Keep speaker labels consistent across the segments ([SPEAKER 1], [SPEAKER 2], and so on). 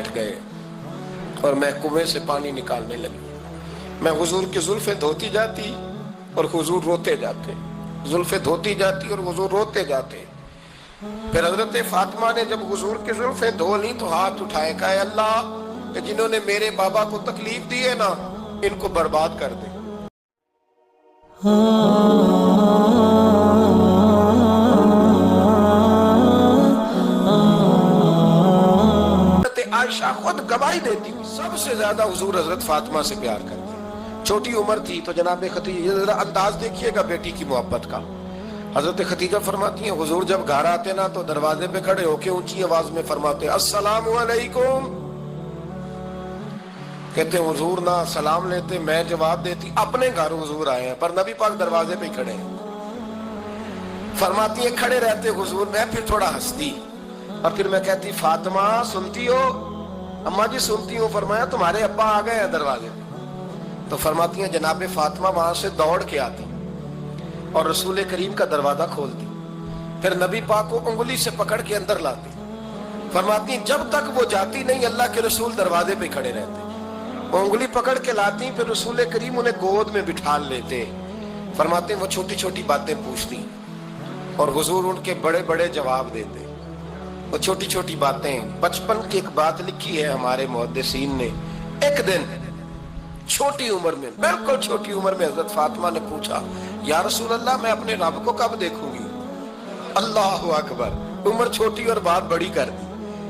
[SPEAKER 1] بیٹھ گئے اور میں کنویں سے پانی نکالنے لگی. میں حضور کی زلفیں دھوتی جاتی اور حضور روتے جاتے، زلفیں دھوتی جاتی اور حضور روتے جاتے. پھر حضرت فاطمہ نے جب حضور کی زلفیں دھو لی تو ہاتھ اٹھائے، کہا اللہ کہ جنہوں نے میرے بابا کو تکلیف دی ہے نا ان کو برباد کر دے. عائشہ خود گواہی دیتی سب سے زیادہ حضور حضرت فاطمہ سے پیار کرتی. چھوٹی عمر تھی تو جناب خدیجہ، ذرا انداز دیکھیے گا بیٹی کی محبت کا. حضرت خدیجہ فرماتی ہیں حضور جب گھر آتے نا تو دروازے پہ کھڑے ہو کے اونچی آواز میں فرماتے السلام علیکم. کہتے ہیں حضور نہ سلام لیتے، میں جواب دیتی اپنے گھر حضور آئے ہیں پر نبی پاک دروازے پہ کھڑے ہیں. فرماتی ہیں کھڑے رہتے حضور، میں پھر تھوڑا ہنستی اور پھر میں کہتی فاطمہ سنتی ہو؟ اماں جی سنتی ہوں. فرمایا تمہارے ابا آ گئے ہیں دروازے پہ. تو فرماتی ہیں جناب فاطمہ وہاں سے دوڑ کے آتی اور رسول کریم کا دروازہ کھولتی، پھر نبی پاک کو انگلی سے پکڑ کے اندر لاتی. فرماتی ہیں جب تک وہ جاتی نہیں اللہ کے رسول دروازے پہ کھڑے رہتے. وہ انگلی پکڑ کے لاتی، پھر رسول کریم انہیں گود میں بٹھا لیتے. فرماتے ہیں وہ چھوٹی چھوٹی باتیں پوچھتی اور حضور ان کے بڑے بڑے جواب دیتے. وہ چھوٹی چھوٹی باتیں، بچپن کی ایک بات لکھی ہے ہمارے محدثین نے. ایک دن چھوٹی عمر میں، بالکل چھوٹی عمر میں حضرت فاطمہ نے پوچھا یا رسول اللہ میں اپنے رب کو کب دیکھوں گی؟ اللہ اکبر، عمر چھوٹی اور بات بڑی کر دی.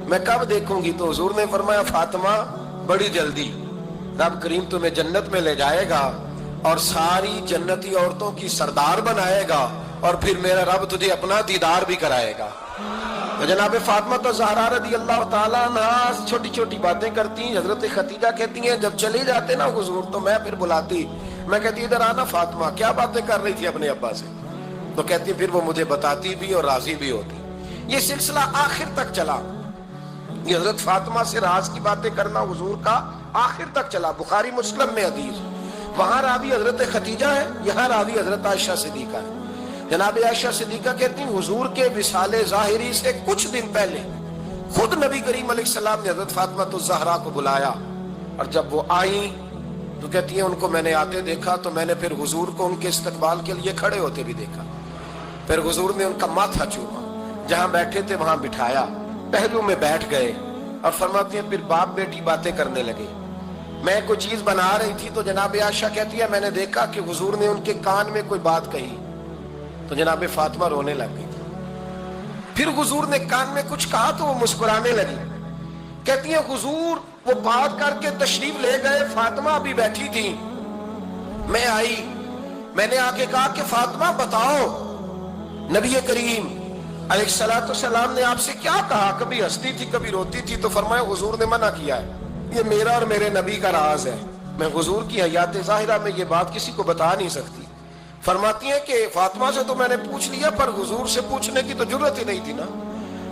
[SPEAKER 1] میں کب دیکھوں گی؟ تو حضور نے فرمایا فاطمہ بڑی جلدی. رب کریم تمہیں جنت میں لے جائے گا اور ساری جنتی عورتوں کی سردار بنائے گا اور پھر میرا رب تجھے اپنا دیدار بھی کرائے گا. جناب فاطمہ تو زہرا رضی اللہ تعالیٰ عنہ چھوٹی چھوٹی باتیں کرتی. حضرت خدیجہ کہتی ہیں جب چلے جاتے نا حضور تو میں پھر بلاتی، میں کہتی ادھر آنا فاطمہ، کیا باتیں کر رہی تھی اپنے ابا سے؟ تو کہتی پھر وہ مجھے بتاتی بھی اور راضی بھی ہوتی. یہ سلسلہ آخر تک چلا. یہ حضرت فاطمہ سے راز کی باتیں کرنا حضور کا آخر تک چلا. بخاری مسلم میں حدیث، وہاں راوی حضرت خدیجہ ہے، یہاں راوی حضرت عائشہ صدیقہ ہے. جناب عائشہ صدیقہ کہتی ہیں حضور کے وصال ظاہری سے کچھ دن پہلے خود نبی کریم علیہ السلام نے حضرت فاطمہ الزہرا کو بلایا اور جب وہ آئیں تو کہتی ہیں ان کو میں نے آتے دیکھا تو میں نے پھر حضور کو ان کے استقبال کے لیے کھڑے ہوتے بھی دیکھا. پھر حضور نے ان کا ماتھا چوما، جہاں بیٹھے تھے وہاں بٹھایا، پہلو میں بیٹھ گئے اور فرماتی ہیں پھر باپ بیٹی باتیں کرنے لگے. میں کوئی چیز بنا رہی تھی تو جناب عائشہ کہتی ہے میں نے دیکھا کہ حضور نے ان کے کان میں کوئی بات کہی تو جناب فاطمہ رونے لگ گئی. پھر حضور نے کان میں کچھ کہا تو وہ مسکرانے لگی. کہتی ہیں حضور وہ بات کر کے تشریف لے گئے، فاطمہ ابھی بیٹھی تھی، میں آئی، میں نے آ کے کہا کہ فاطمہ بتاؤ نبی کریم علیہ السلام نے آپ سے کیا کہا؟ کبھی ہنستی تھی کبھی روتی تھی. تو فرمایا حضور نے منع کیا ہے، یہ میرا اور میرے نبی کا راز ہے، میں حضور کی حیات ظاہرہ میں یہ بات کسی کو بتا نہیں سکتی. فرماتی ہیں کہ فاطمہ سے تو میں نے پوچھ لیا پر حضور سے پوچھنے کی تو جرت ہی نہیں تھی نا،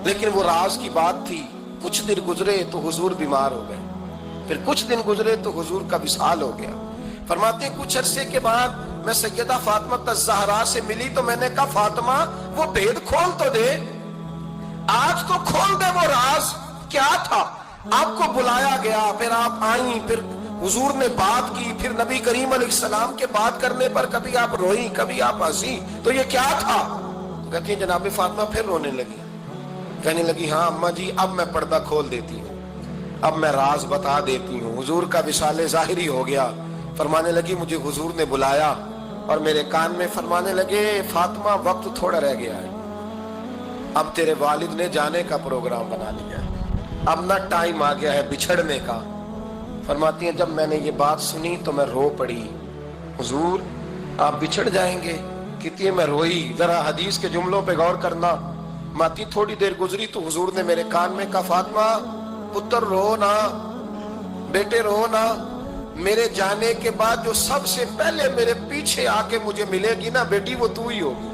[SPEAKER 1] لیکن وہ راز کی بات تھی. کچھ دن گزرے تو حضور بیمار ہو گئے، پھر کچھ دن گزرے تو حضور کا وصال ہو گیا. فرماتے ہیں کچھ عرصے کے بعد میں سیدہ فاطمہ الزہرا سے ملی تو میں نے کہا فاطمہ وہ بھید کھول تو دے، آج تو کھول دے وہ راز کیا تھا. آپ کو بلایا گیا، پھر آپ آئیں، پھر حضور نے بات کی، پھر نبی کریم علیہ السلام کے بات کرنے پر کبھی آپ روئی کبھی آپ ہنسی، تو یہ کیا تھا؟ کہتی ہیں جناب فاطمہ پھر رونے لگی، کہنے لگی ہاں اماں جی اب میں پردہ کھول دیتی ہوں، اب میں راز بتا دیتی ہوں. حضور کا وصال ظاہری ہو گیا. فرمانے لگی مجھے حضور نے بلایا اور میرے کان میں فرمانے لگے فاطمہ وقت تھوڑا رہ گیا ہے، اب تیرے والد نے جانے کا پروگرام بنا لیا ہے، اب نہ ٹائم آ گیا ہے بچھڑنے کا. فرماتی ہیں جب میں نے یہ بات سنی تو میں رو پڑی، حضور آپ بچھڑ جائیں گے؟ کہتی ہے میں روئی. ذرا حدیث کے جملوں پہ غور کرنا. ماتی تھوڑی دیر گزری تو حضور نے میرے کان میں کہا فاطمہ پتر رو نا، بیٹے رو نا، میرے جانے کے بعد جو سب سے پہلے میرے پیچھے آ کے مجھے ملے گی نا بیٹی وہ تو ہی ہوگی.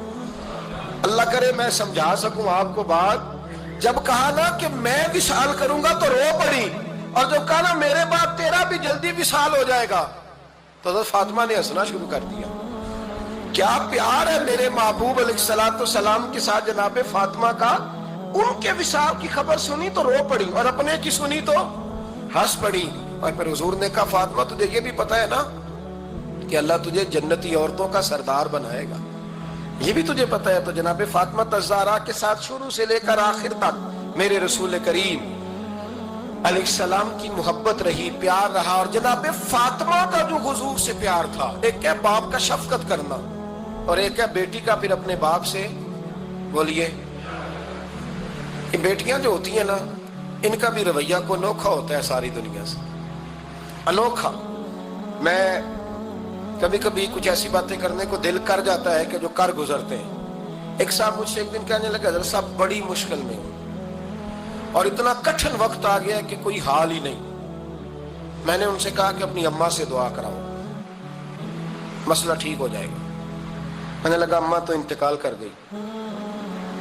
[SPEAKER 1] اللہ کرے میں سمجھا سکوں آپ کو بات. جب کہا نا کہ میں وصال کروں گا تو رو پڑی، اور جب کہا نا میرے بعد تیرا بھی جلدی وصال ہو جائے گا تو حضرت فاطمہ نے ہنسنا شروع کر دیا. کیا پیار ہے میرے محبوب علیہ السلام کے ساتھ جناب فاطمہ کا. ان کے وصال کی خبر سنی تو رو پڑی اور اپنے کی سنی تو ہنس پڑی اور پھر حضور نے کہا فاطمہ تجھے یہ بھی پتا ہے نا کہ اللہ تجھے جنتی عورتوں کا سردار بنائے گا، یہ بھی تجھے پتا ہے؟ تو جناب فاطمہ الزہرا کے ساتھ شروع سے لے کر آخر تک میرے رسول کریم علیہ السلام کی محبت رہی، پیار رہا. اور جناب فاطمہ کا جو حضور سے پیار تھا، ایک ہے باپ کا شفقت کرنا اور ایک ہے بیٹی کا پھر اپنے باپ سے، بولیے، یہ بیٹیاں جو ہوتی ہیں نا ان کا بھی رویہ کو انوکھا ہوتا ہے ساری دنیا سے، انوکھا. میں کبھی کبھی کچھ ایسی باتیں کرنے کو دل کر جاتا ہے کہ جو کر گزرتے ہیں. ایک صاحب مجھ سے ایک دن کہنے لگا حضرت صاحب بڑی مشکل میں اور اتنا کٹھن وقت آ گیا کہ کوئی حال ہی نہیں. میں نے ان سے کہا کہ اپنی اماں سے دعا کراؤ، مسئلہ ٹھیک ہو جائے گا. میں نے لگا اماں تو انتقال کر گئی،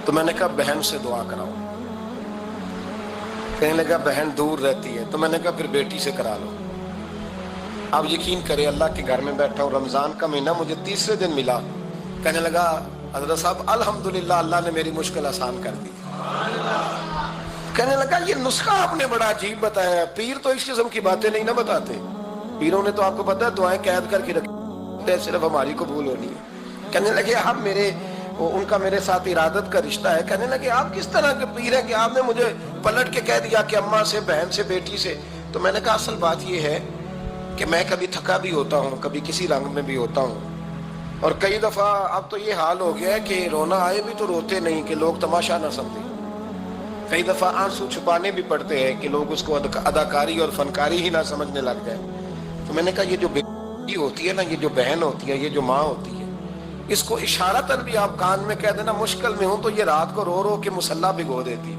[SPEAKER 1] تو میں نے کہا بہن سے دعا کراؤ. کہنے لگا بہن دور رہتی ہے، تو میں نے کہا پھر بیٹی سے کرا لو. آپ یقین کریں اللہ کے گھر میں بیٹھا ہوں، رمضان کا مہینہ مجھے تیسرے دن ملا. کہنے لگا حضرت صاحب الحمدللہ اللہ نے میری مشکل آسان کر دی. کہنے لگا یہ نسخہ آپ نے بڑا عجیب بتایا ہے، پیر تو اس قسم کی باتیں نہیں نہ بتاتے. پیروں نے تو آپ کو پتا ہے دعائیں قید کر کے رکھتے ہیں، صرف ہماری قبول ہونی ہے. کہنے لگے آپ ان کا میرے ساتھ ارادت کا رشتہ ہے. کہنے لگے آپ کس طرح کے پیر ہیں کہ آپ نے مجھے پلٹ کے کہہ دیا کہ اماں سے، بہن سے، بیٹی سے. تو میں نے کہا اصل بات یہ ہے کہ میں کبھی تھکا بھی ہوتا ہوں، کبھی کسی رنگ میں بھی ہوتا ہوں، اور کئی دفعہ اب تو یہ حال ہو گیا ہے کہ رونا آئے بھی تو روتے نہیں کہ لوگ تماشا نہ سمجھیں. کئی دفعہ آنسو چھپانے بھی پڑتے ہیں کہ لوگ اس کو اداکاری اور فنکاری ہی نہ سمجھنے لگ جائیں. تو میں نے کہا یہ جو بیٹی ہوتی ہے نا، یہ جو بہن ہوتی ہے، یہ جو ماں ہوتی ہے، اس کو اشارتاً بھی آپ کان میں کہہ دینا مشکل میں ہوں تو یہ رات کو رو رو کے مصلی بھگو دیتی.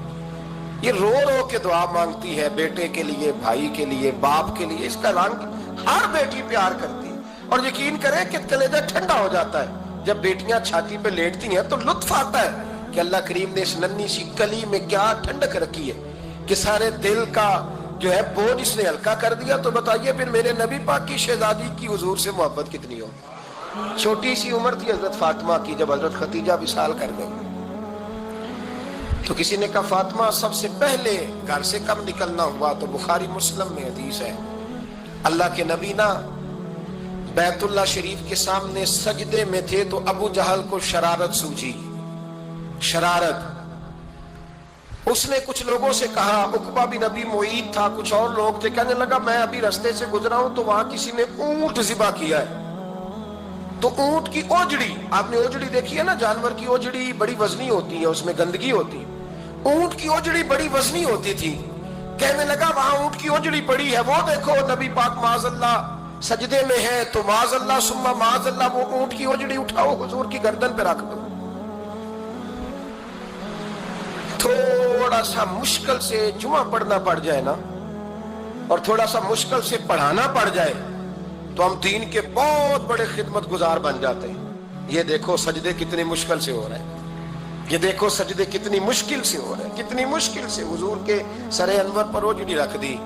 [SPEAKER 1] یہ رو رو کے دعا مانگتی ہے بیٹے کے لیے، بھائی کے لیے، باپ کے لیے. اس کا رنگ ہر بیٹی پیار کرتی ہے. اور یقین کریں کہ کلیجہ ٹھنڈا ہو جاتا ہے جب بیٹیاں چھاتی پہ لیٹتی ہیں، تو لطف آتا ہے کہ اللہ کریم نے اس ننھی سی کلی میں کیا ٹھنڈک رکھی ہے کہ سارے دل کا جو ہے بوجھ اس نے ہلکا کر دیا. تو بتائیے پھر میرے نبی پاک کی شہزادی کی حضور سے محبت کتنی ہو. چھوٹی سی عمر تھی حضرت فاطمہ کی جب حضرت خدیجہ وصال کر گئی. تو کسی نے کہا فاطمہ سب سے پہلے گھر سے کب نکلنا ہوا؟ تو بخاری مسلم میں حدیث ہے، اللہ کے نبی نا بیت اللہ شریف کے سامنے سجدے میں تھے تو ابو جہل کو شرارت سوجی. شرارت. اس نے کچھ لوگوں سے کہا، عقبہ بن ابی معیط تھا، کچھ اور لوگ تھے. کہنے لگا میں ابھی رستے سے گزرا ہوں تو وہاں کسی نے اونٹ ذبح کیا ہے. تو اونٹ کی اوجڑی، آپ نے اوجڑی دیکھی ہے نا، جانور کی اوجڑی بڑی وزنی ہوتی ہے، اس میں گندگی ہوتی ہے. اونٹ کی اوجڑی بڑی وزنی ہوتی تھی. کہنے لگا وہاں اونٹ کی اوجڑی پڑی ہے، وہ دیکھو نبی پاک معاذ اللہ سجدے میں ہے، تو معاذ اللہ ثم معاذ اللہ وہ اونٹ کی اوجڑی اٹھاؤ حضور کی گردن پہ رکھ دو. تھوڑا سا مشکل سے جمعہ پڑھنا پڑ جائے نا، اور تھوڑا سا مشکل سے پڑھانا پڑ جائے تو ہم دین کے بہت بڑے خدمت گزار بن جاتے ہیں. یہ دیکھو سجدے کتنی مشکل سے ہو رہے ہیں، یہ دیکھو سجدے کتنی مشکل سے ہو رہے ہیں، کتنی مشکل سے. حضور کے سر انور پر اوجڑی رکھ دی.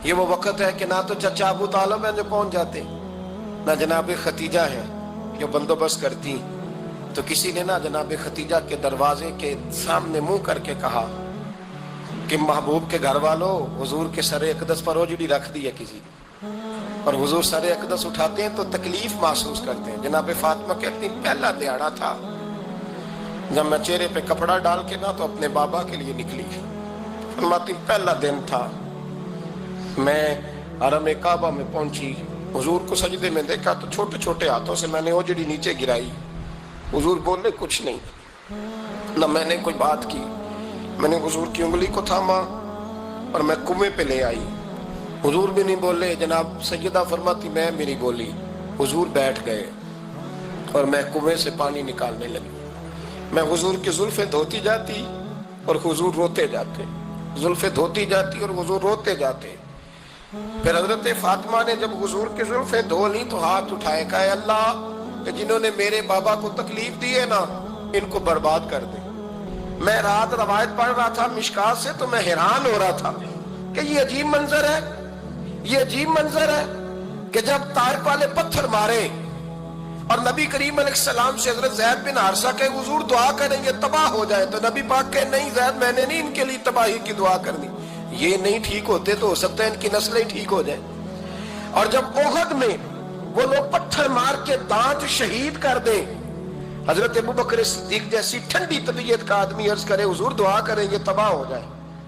[SPEAKER 1] یہ وہ وقت ہے کہ نہ تو چچا ابو طالب ہیں جو پہنچ جاتے، نہ جناب ختیجہ ہیں جو بندوبست کرتی. تو کسی نے نہ جناب ختیجہ کے دروازے کے سامنے منہ کر کے کہا کہ محبوب کے گھر والوں حضور کے سر اقدس پر اوجڑی رکھ دی ہے کسی، اور حضور سر اقدس اٹھاتے ہیں تو تکلیف محسوس کرتے ہیں. جناب فاطمہ کہتی پہلا دیہڑا تھا جب میں چہرے پہ کپڑا ڈال کے نہ تو اپنے بابا کے لیے نکلی. فرماتی پہلا دن تھا، میں حرم کعبہ میں پہنچی، حضور کو سجدے میں دیکھا تو چھوٹے چھوٹے ہاتھوں سے میں نے اوجڑی نیچے گرائی. حضور بولے کچھ نہیں، نہ میں نے کوئی بات کی. میں نے حضور کی انگلی کو تھاما اور میں کنویں پہ لے آئی. حضور بھی نہیں بولے. جناب سیدہ فرماتی میں بھی نہیں بولی. حضور بیٹھ گئے اور میں کنویں سے پانی نکالنے لگی. میں حضور کی زلفیں دھوتی جاتی اور حضور روتے جاتے، زلفیں دھوتی جاتی اور حضور روتے جاتے. پھر حضرت فاطمہ نے جب حضور کی زلفیں دھو لی تو ہاتھ اٹھائے، کہا اے اللہ کہ جنہوں نے میرے بابا کو تکلیف دی ہے نا ان کو برباد کر دے. میں رات روایت پڑھ رہا تھا مشکات سے تو میں حیران ہو رہا تھا کہ یہ عجیب منظر ہے، یہ عجیب منظر ہے کہ جب طارق والے پتھر مارے اور نبی کریم علیہ السلام سے حضرت زید بن حارثہ کہ حضور دعا کریں یہ تباہ ہو جائے، تو نبی پاک کہ نہیں زید میں نے نہیں ان کے لیے تباہی کی دعا کرنی، یہ نہیں ٹھیک ہوتے تو ہو سکتا ہے ان کی نسلیں ٹھیک ہو جائیں. اور جب احد میں وہ لوگ پتھر مار کے دانت شہید کر دیں, حضرت ابوبکر صدیق جیسی ٹھنڈی طبیعت کا آدمی عرض کرے حضور دعا کریں یہ تباہ ہو جائے,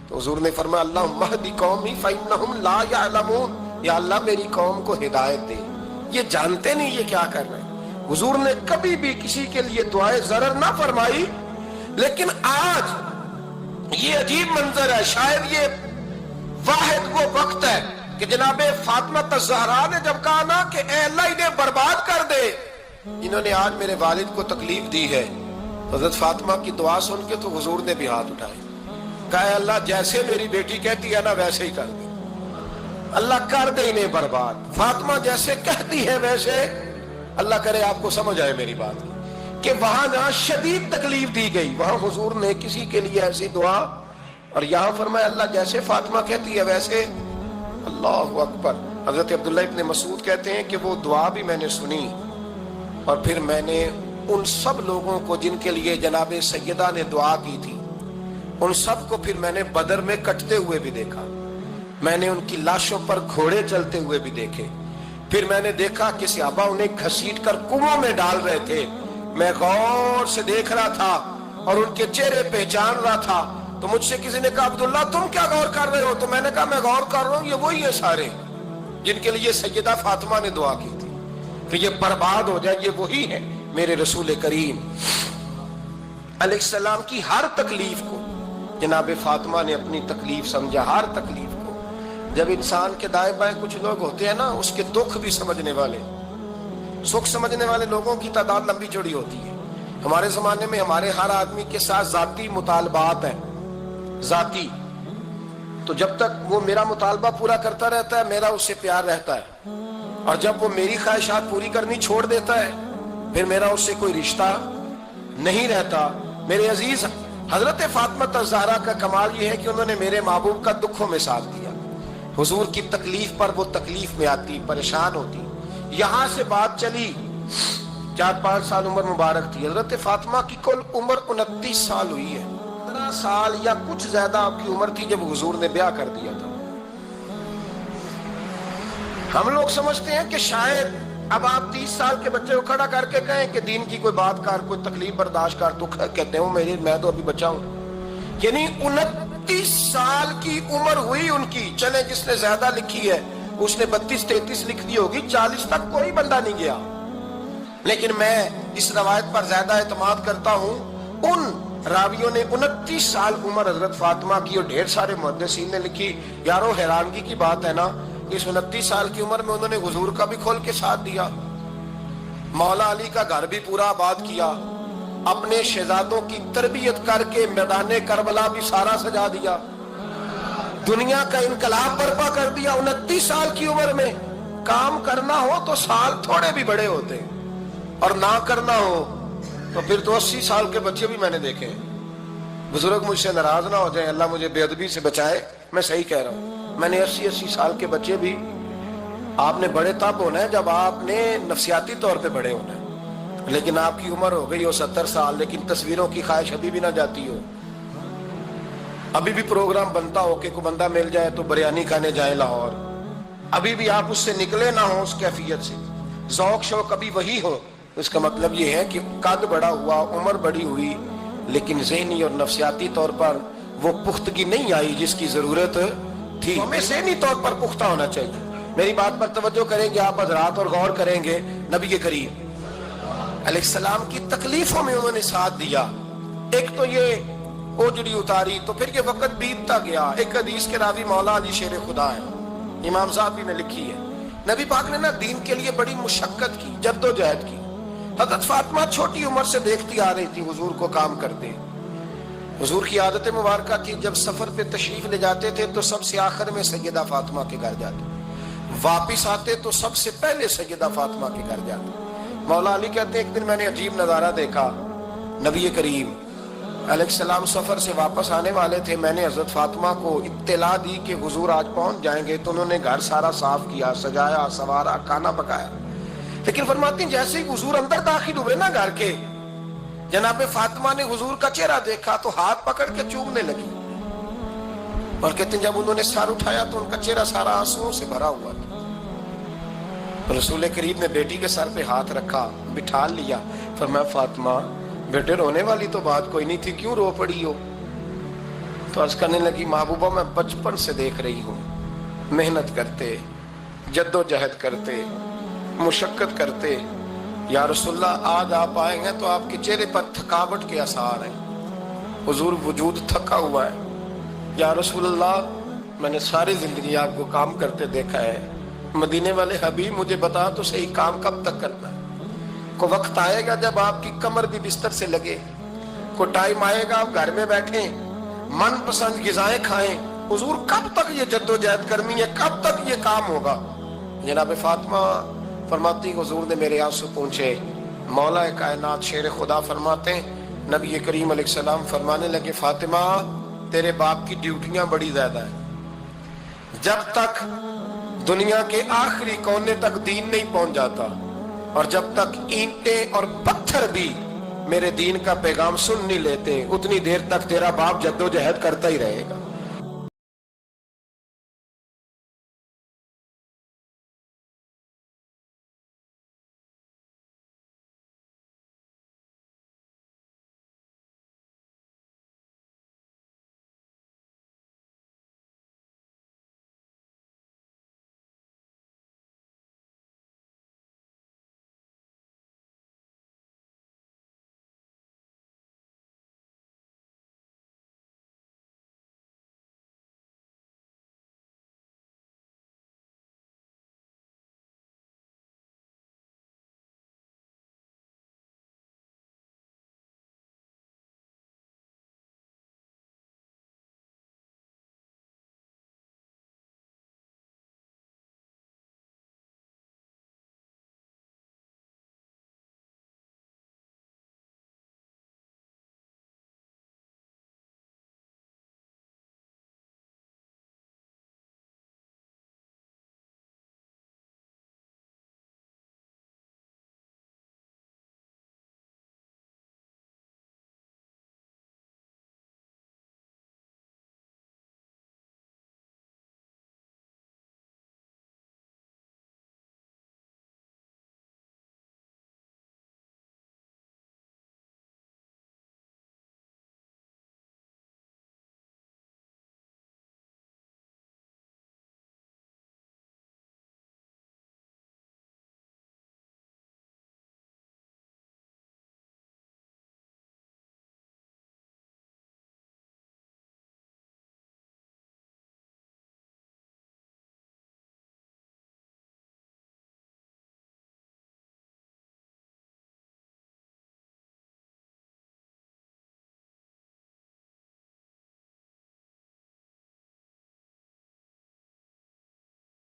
[SPEAKER 1] تو حضور نے فرمایا اللہم اہدی قومی فإنہم لا یعلمون, یا اللہ میری قوم کو ہدایت دے, یہ جانتے نہیں یہ کیا کر رہے ہیں. حضور نے کبھی بھی کسی کے لیے دعائے ضرر نہ فرمائی. لیکن آج یہ عجیب منظر ہے, شاید یہ واحد وہ وقت ہے کہ جناب فاطمہ الزہرا نے جب کہا نا کہ اے اللہ انہیں برباد کر دے, انہوں نے آج میرے والد کو تکلیف دی ہے, حضرت فاطمہ کی دعا سن کے تو حضور نے بھی ہاتھ اٹھائے, کہا اے اللہ جیسے میری بیٹی کہتی ہے نا ویسے ہی کر دے, اللہ کر دے انہیں برباد. فاطمہ جیسے کہتی ہے ویسے, اللہ کرے آپ کو سمجھ آئے میری بات کہ وہاں جہاں شدید تکلیف دی گئی وہاں حضور نے کسی کے لیے ایسی دعا, اور یہاں فرمایا اللہ جیسے فاطمہ کہتی ہے ویسے. اللہ اکبر. حضرت عبداللہ ابن مسعود کہتے ہیں کہ وہ دعا بھی میں نے سنی, اور پھر میں نے ان سب لوگوں کو جن کے لیے جناب سیدہ نے دعا کی تھی, ان سب کو پھر میں نے بدر میں کٹتے ہوئے بھی دیکھا, میں نے ان کی لاشوں پر گھوڑے چلتے ہوئے بھی دیکھے, پھر میں نے دیکھا کہ صحابہ انہیں گھسیٹ کر کنووں میں ڈال رہے تھے, میں غور سے دیکھ رہا تھا اور ان کے چہرے پہچان رہا تھا. تو مجھ سے کسی نے کہا عبداللہ تم کیا غور کر رہے ہو, تو میں نے کہا میں غور کر رہا ہوں یہ وہی ہیں سارے جن کے لیے سیدہ فاطمہ نے دعا کی تھی کہ یہ برباد ہو جائے, یہ وہی ہیں میرے رسول کریم علیہ السلام کی ہر تکلیف کو جناب فاطمہ نے اپنی تکلیف سمجھا, ہر تکلیف کو. جب انسان کے دائیں بائیں کچھ لوگ ہوتے ہیں نا اس کے دکھ بھی سمجھنے والے, سکھ سمجھنے والے لوگوں کی تعداد لمبی چوڑی ہوتی ہے. ہمارے زمانے میں ہمارے ہر آدمی کے ساتھ ذاتی مطالبات ہیں, ذاتی, تو جب تک وہ میرا مطالبہ پورا کرتا رہتا ہے میرا اس سے پیار رہتا ہے, اور جب وہ میری خواہشات پوری کرنی چھوڑ دیتا ہے پھر میرا اس سے کوئی رشتہ نہیں رہتا. میرے عزیز حضرت فاطمہ الزہرا کا کمال یہ ہے کہ انہوں نے میرے محبوب کا دکھوں میں ساتھ دیا, حضور کی تکلیف پر وہ تکلیف میں آتی, پریشان ہوتی. یہاں سے بات چلی 4-5 سال عمر مبارک تھی, حضرت فاطمہ کی کل عمر 29 سال ہوئی ہے, 15 سال یا کچھ زیادہ آپ کی عمر تھی جب حضور نے بیاہ کر دیا تھا. ہم لوگ سمجھتے ہیں کہ شاید اب آپ 30 سال کے بچے کو کھڑا کر کے کہیں کہ دین کی کوئی بات کر, کوئی تکلیف برداشت کر, تو کہتے ہیں میں تو ابھی بچہ ہوں. یعنی 29 سال کی عمر ہوئی ان کی. چلے جس نے زیادہ لکھی ہے اس نے 32-33 لکھ دی ہوگی, 40 تک کوئی بندہ نہیں گیا. لیکن میں اس روایت پر زیادہ اعتماد کرتا ہوں. ان راویوں نے 29 سال عمر حضرت فاطمہ کی اور ڈھیر سارے محدثین نے لکھی. یارو حیرانگی کی بات ہے نا, اس 29 سال کی عمر میں انہوں نے حضور کا بھی کھول کے ساتھ دیا, مولا علی کا گھر بھی پورا آباد کیا, اپنے شہزادوں کی تربیت کر کے میدان کربلا بھی سارا سجا دیا, دنیا کا انقلاب برپا کر دیا. 29 سال کی عمر میں کام کرنا ہو تو سال تھوڑے بھی بڑے ہوتے, اور نہ کرنا ہو تو پھر تو 80 سال کے بچے بھی میں نے دیکھے. بزرگ مجھ سے ناراض نہ ہو جائیں, اللہ مجھے بے ادبی سے بچائے, میں صحیح کہہ رہا ہوں. میں نے 80 سال کے بچے بھی, آپ نے بڑے تب ہونا ہے جب آپ نے نفسیاتی طور پہ بڑے ہونا ہے, لیکن آپ کی عمر ہو گئی ہو 70 سال لیکن تصویروں کی خواہش ابھی بھی نہ جاتی ہو, ابھی بھی پروگرام بنتا ہو کہ کوئی بندہ مل جائے تو بریانی کھانے جائے لاہور, ابھی بھی آپ اس سے نکلے نہ ہو اس کیفیت سے, ذوق شوق ابھی وہی ہو. اس کا مطلب یہ ہے کہ قد بڑا ہوا, عمر بڑی ہوئی, لیکن ذہنی اور نفسیاتی طور پر وہ پختگی نہیں آئی جس کی ضرورت تھی. ہمیں ذہنی طور پر پختہ ہونا چاہیے. میری بات پر توجہ کریں گے آپ حضرات اور غور کریں گے. نبی کریم علیہ السلام کی تکلیفوں میں انہوں نے ساتھ دیا. ایک تو یہ اوجڑی اتاری تو پھر یہ وقت بیتتا گیا. ایک حدیث کے راوی مولا علی شیر خدا ہے, امام صاحب بھی نے لکھی ہے. نبی پاک نے نا دین کے لیے بڑی مشقت کی, جد و جہد کی. حضرت فاطمہ چھوٹی عمر سے دیکھتی آ رہی تھی حضور کو کام کرتے. حضور کی عادت مبارکہ تھی جب سفر پہ تشریف لے جاتے تھے تو سب سے آخر میں سیدہ فاطمہ کے گھر جاتے, واپس آتے تو سب سے پہلے سیدہ فاطمہ کے گھر جاتے. مولا علی کہتے ہیں ایک دن میں نے عجیب نظارہ دیکھا. نبی کریم علیہ السلام سفر سے واپس آنے والے تھے. میں نے حضرت فاطمہ کو اطلاع دی کہ حضور آج پہنچ جائیں گے, تو انہوں نے گھر سارا صاف کیا, سجایا, سوارا, کھانا پکایا. لیکن فرماتی ہیں جیسے ہی حضور اندر داخل ہوئے نا گھر کے, جناب فاطمہ نے حضور کا چہرہ دیکھا تو ہاتھ پکڑ کے چومنے لگی. اور کہتے ہیں جب انہوں نے سر اٹھایا تو ان کا چہرہ سارا آنسوؤں سے بھرا ہوا تھا. رسول کریم نے بیٹی کے سر پہ ہاتھ رکھا, بٹھا لیا, فرمایا فاطمہ بیٹے رونے والی تو بات کوئی نہیں تھی, کیوں رو پڑی ہو؟ تو عرض کرنے لگی محبوبہ میں بچپن سے دیکھ رہی ہوں, محنت کرتے, جد و جہد کرتے, مشقت کرتے, یا رسول اللہ آج آپ آئے ہیں تو آپ کے چہرے پر تھکاوٹ کے آثار ہیں, حضور وجود تھکا ہوا ہے. یا رسول اللہ میں نے ساری زندگی آپ کو کام کرتے دیکھا ہے, مدینے والے حبیب مجھے بتا تو صحیح کام کب تک کرنا ہے؟ کو وقت آئے گا جب آپ کی کمر بھی بستر سے لگے, کو ٹائم آئے گا آپ گھر میں بیٹھیں من پسند غذائیں کھائیں, حضور کب تک یہ جد و جہد کرنی ہے, کب تک یہ کام ہوگا؟ جناب فاطمہ فرماتی حضور نے میرے آنسو پونچھے. مولا کائنات شیر خدا فرماتے ہیں نبی کریم علیہ السلام فرمانے لگے فاطمہ تیرے باپ کی ڈیوٹیاں بڑی زیادہ ہیں, جب تک دنیا کے آخری کونے تک دین نہیں پہنچ جاتا اور جب تک اینٹیں اور پتھر بھی میرے دین کا پیغام سن نہیں لیتے اتنی دیر تک تیرا باپ جد و جہد کرتا ہی رہے گا.